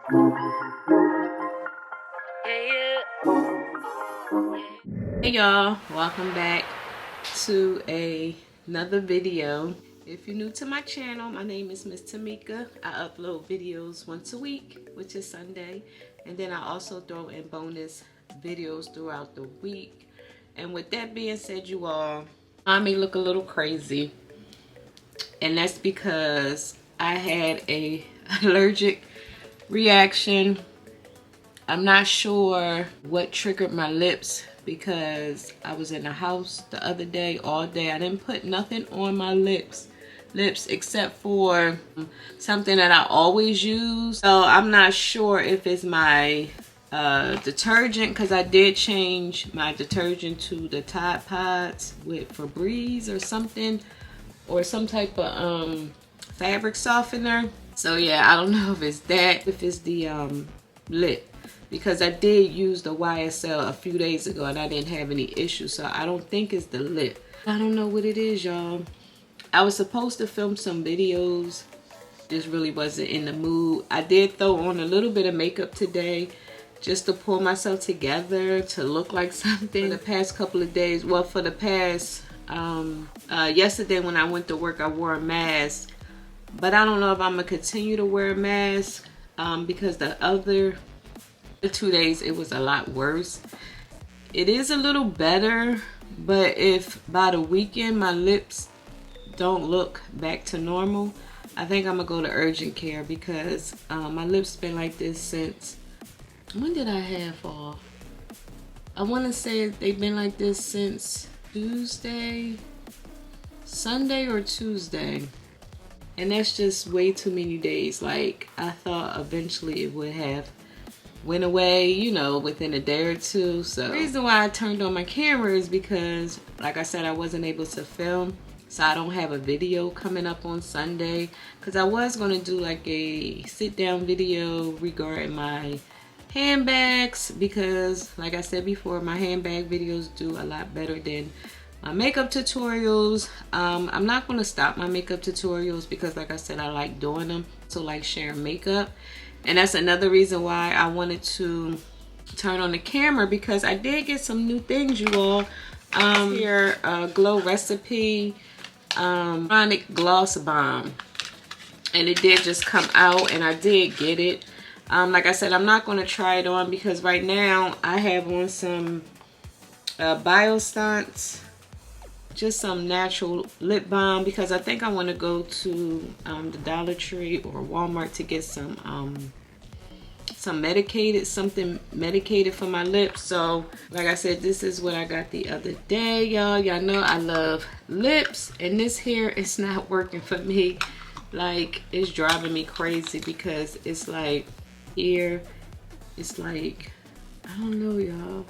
Hey y'all, welcome back to another video. If you're new to my channel, my name is Miss.Tamika. I upload videos once a week, which is Sunday, and then I also throw in bonus videos throughout the week. And with that being said, you all, I may look a little crazy, and that's because I had a allergic reaction. I'm not sure what triggered my lips because I was in the house the other day all day. I didn't put nothing on my lips except for something that I always use. So I'm not sure if it's my detergent, because I did change my detergent to the Tide Pods with Febreze or something, or some type of fabric softener. So yeah, I don't know if it's that, if it's the lip, because I did use the YSL a few days ago and I didn't have any issues. So I don't think it's the lip. I don't know what it is, y'all. I was supposed to film some videos, just really wasn't in the mood. I did throw on a little bit of makeup today just to pull myself together to look like something. For the past couple of days, well, for the past yesterday when I went to work, I wore a mask, but I don't know if I'm gonna continue to wear a mask because the other 2 days it was a lot worse. It is a little better, but if by the weekend my lips don't look back to normal, I think I'm gonna go to urgent care, because my lips been like this since, when did I have off? I want to say they've been like this since Tuesday, Sunday or Tuesday, and that's just way too many days. Like, I thought eventually it would have went away, you know, within a day or two. So the reason why I turned on my camera is because, like I said, I wasn't able to film, so I don't have a video coming up on Sunday, because I was going to do like a sit down video regarding my handbags, because like I said before, my handbag videos do a lot better than my makeup tutorials. I'm not going to stop my makeup tutorials because, like I said, I like doing them, so like sharing makeup. And that's another reason why I wanted to turn on the camera, because I did get some new things, you all. Here, Glow Recipe Chronic Gloss Bomb, and it did just come out and I did get it. Like I said, I'm not going to try it on because right now I have on some Biostance, just some natural lip balm, because I think I want to go to the Dollar Tree or Walmart to get some something medicated for my lips. So like I said, this is what I got the other day, y'all. Y'all know I love lips, and this here is not working for me. Like, it's driving me crazy because it's like here, it's like, I don't know, y'all.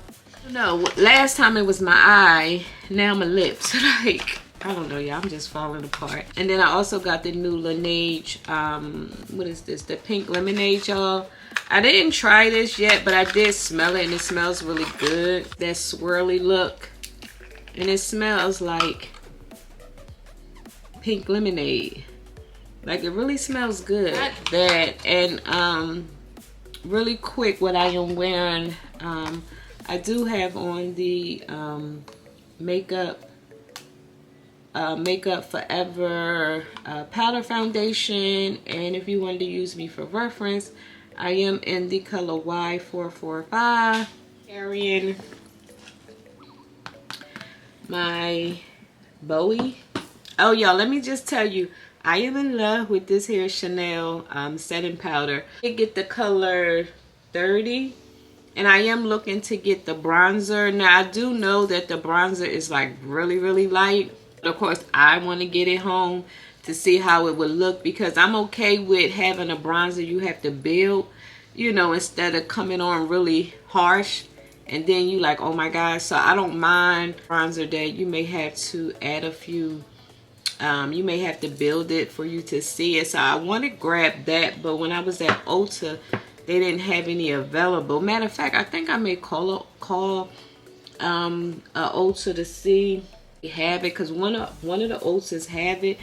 No, last time it was my eye, now my lips. Like, I don't know, y'all, I'm just falling apart. And then I also got the new Laneige, what is this, the pink lemonade, y'all. I didn't try this yet, but I did smell it, and it smells really good. That swirly look, and it smells like pink lemonade. Like, it really smells good. Not that. And really quick, what I am wearing, I do have on the Makeup Forever powder foundation, and if you wanted to use me for reference, I am in the color Y445, carrying my Bowie. Oh, y'all, let me just tell you, I am in love with this here Chanel setting powder. I get the color 30. And I am looking to get the bronzer. Now, I do know that the bronzer is like really, really light. But of course, I want to get it home to see how it would look, because I'm okay with having a bronzer you have to build, you know, instead of coming on really harsh and then you like, oh my gosh. So I don't mind bronzer that you may have to add a few, you may have to build it for you to see it. So I want to grab that, but when I was at Ulta, they didn't have any available. Matter of fact, I think I may call Ulta to see if they have it, because one of the Ultas have it,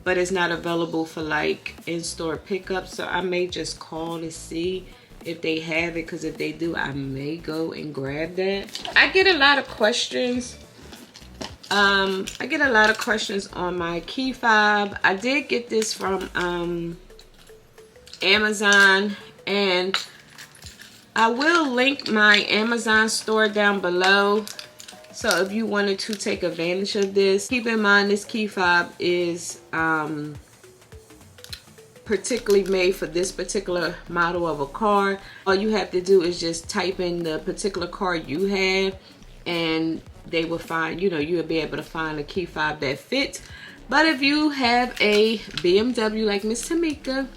but it's not available for like in-store pickup. So I may just call to see if they have it, because if they do, I may go and grab that. I get a lot of questions. I get a lot of questions on my key fob. I did get this from Amazon, and I will link my Amazon store down below. So if you wanted to take advantage of this, keep in mind this key fob is particularly made for this particular model of a car. All you have to do is just type in the particular car you have, and they will find, you know, you'll be able to find a key fob that fits. But if you have a BMW like Miss.Tamika,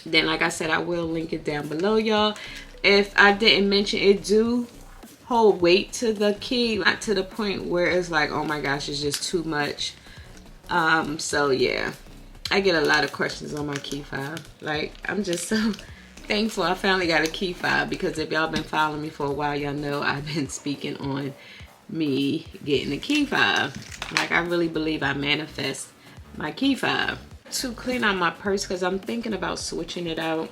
then like I said, I will link it down below, y'all. If I didn't mention, it do hold weight to the key, not to the point where it's like, oh my gosh, it's just too much. So yeah, I get a lot of questions on my key fob. Like, I'm just so thankful I finally got a key fob, because if y'all been following me for a while, y'all know I've been speaking on me getting a key fob. Like, I really believe I manifest my key fob. To clean out my purse, because I'm thinking about switching it out.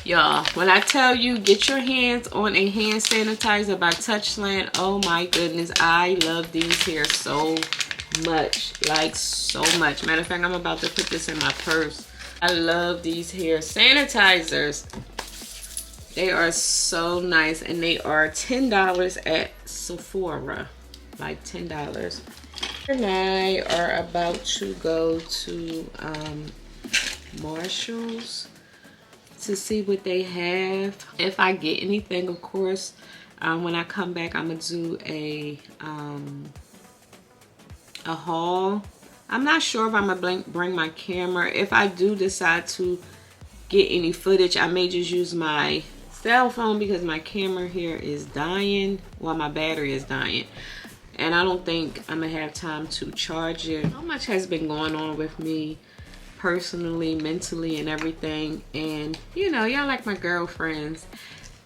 Y'all, when I tell you, get your hands on a hand sanitizer by Touchland. Oh my goodness, I love these here so much, like so much. Matter of fact, I'm about to put this in my purse. I love these hair sanitizers. They are so nice, and they are $10 at Sephora, like $10. And I are about to go to Marshall's to see what they have. If I get anything, of course, when I come back, I'm gonna do a haul. I'm not sure if I'm gonna bring my camera. If I do decide to get any footage, I may just use my cell phone, because my camera here is dying. Well, my battery is dying, and I don't think I'm gonna have time to charge it. So much has been going on with me personally, mentally, and everything. And you know, y'all like my girlfriends.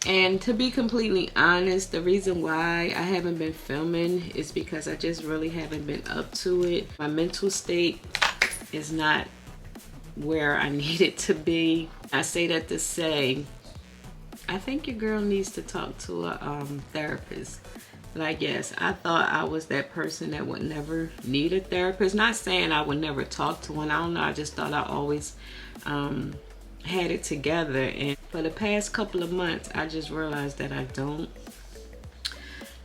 And to be completely honest, the reason why I haven't been filming is because I just really haven't been up to it. My mental state is not where I need it to be. I say that to say, I think your girl needs to talk to a therapist. Like, yes, I thought I was that person that would never need a therapist. Not saying I would never talk to one. I don't know. I just thought I always had it together. And for the past couple of months, I just realized that I don't.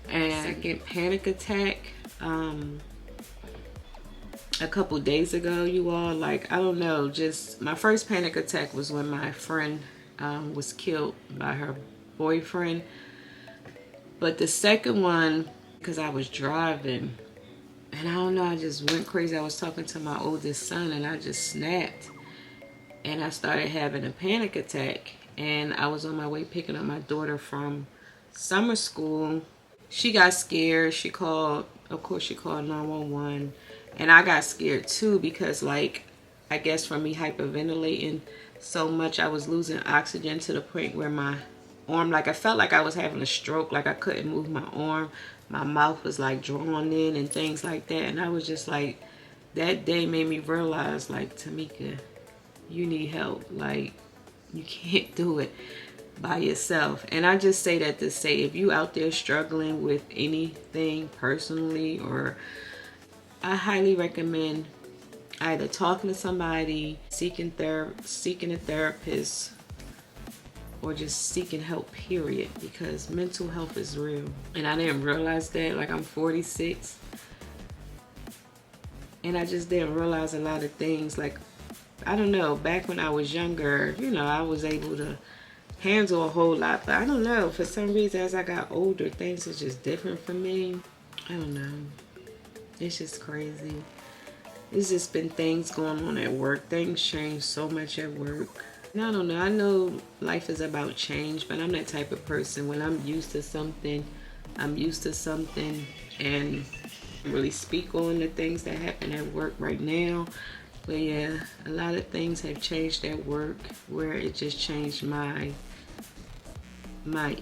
And second panic attack a couple days ago, you all. Like, I don't know. Just my first panic attack was when my friend was killed by her boyfriend. But the second one, because I was driving, and I don't know, I just went crazy. I was talking to my oldest son, and I just snapped, and I started having a panic attack. And I was on my way picking up my daughter from summer school. She got scared. She called, of course, she called 911, and I got scared too, because, like, I guess from me hyperventilating so much, I was losing oxygen to the point where my arm, like, I felt like I was having a stroke. Like, I couldn't move my arm. My mouth was like drawn in and things like that. And I was just like, that day made me realize, like, Tamika, you need help. Like, you can't do it by yourself. And I just say that to say, if you out there struggling with anything personally, or I highly recommend either talking to somebody, seeking a therapist, or just seeking help, period, because mental health is real. And I didn't realize that. Like, I'm 46, and I just didn't realize a lot of things. Like, I don't know, back when I was younger, you know, I was able to handle a whole lot. But I don't know, for some reason, as I got older, things are just different for me. I don't know. It's just crazy. It's just been things going on at work. Things change so much at work. And I don't know. I know life is about change, but I'm that type of person. When I'm used to something, I'm used to something. And I really speak on the things that happen at work right now. But yeah, a lot of things have changed at work, where it just changed my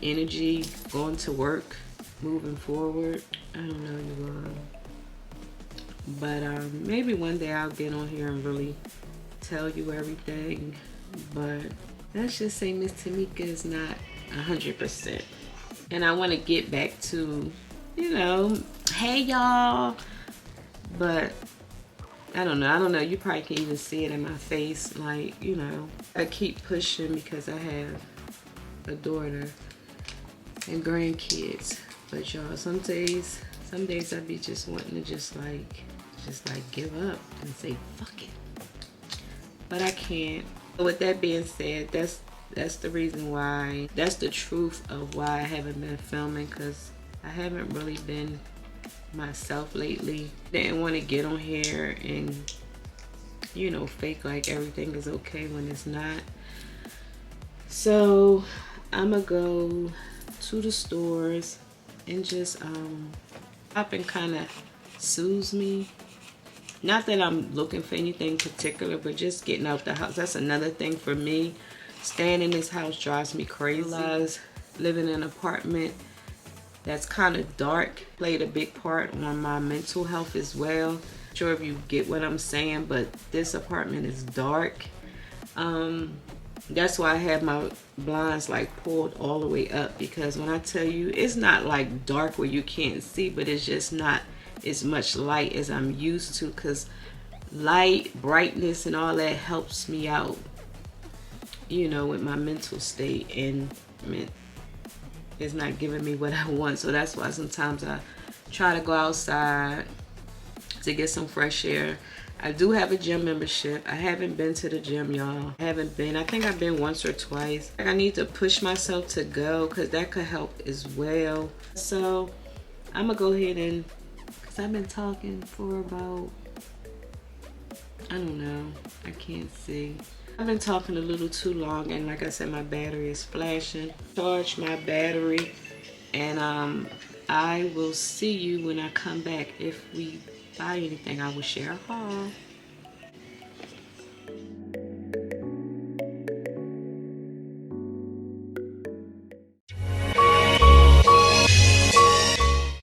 energy going to work, moving forward. I don't know, you all. But maybe one day I'll get on here and really tell you everything. But let's just say Miss.Tamika is not 100%. And I want to get back to, you know, hey y'all. But I don't know. You probably can't even see it in my face. Like, you know, I keep pushing because I have a daughter and grandkids. But y'all, some days I be just wanting to just like give up and say fuck it. But I can't. With that being said, that's the reason why, that's the truth of why I haven't been filming, because I haven't really been myself lately. Didn't want to get on here and, you know, fake like everything is okay when it's not. So I'm gonna go to the stores and just shopping kind of soothes me. Not that I'm looking for anything particular, but just getting out the house. That's another thing for me. Staying in this house drives me crazy. Living in an apartment that's kind of dark played a big part on my mental health as well. Not sure if you get what I'm saying, but this apartment is dark. That's why I have my blinds like pulled all the way up, because when I tell you, it's not like dark where you can't see, but it's just not as much light as I'm used to, because light, brightness, and all that helps me out, you know, with my mental state, and it's not giving me what I want. So that's why sometimes I try to go outside to get some fresh air. I do have a gym membership. I haven't been to the gym, y'all. I haven't been. I think I've been once or twice. I need to push myself to go, because that could help as well. So I'm gonna go ahead and, because I've been talking for about, I don't know, I can't see. I've been talking a little too long, and like I said, my battery is flashing. Charge my battery, and I will see you when I come back. If we buy anything, I will share a haul.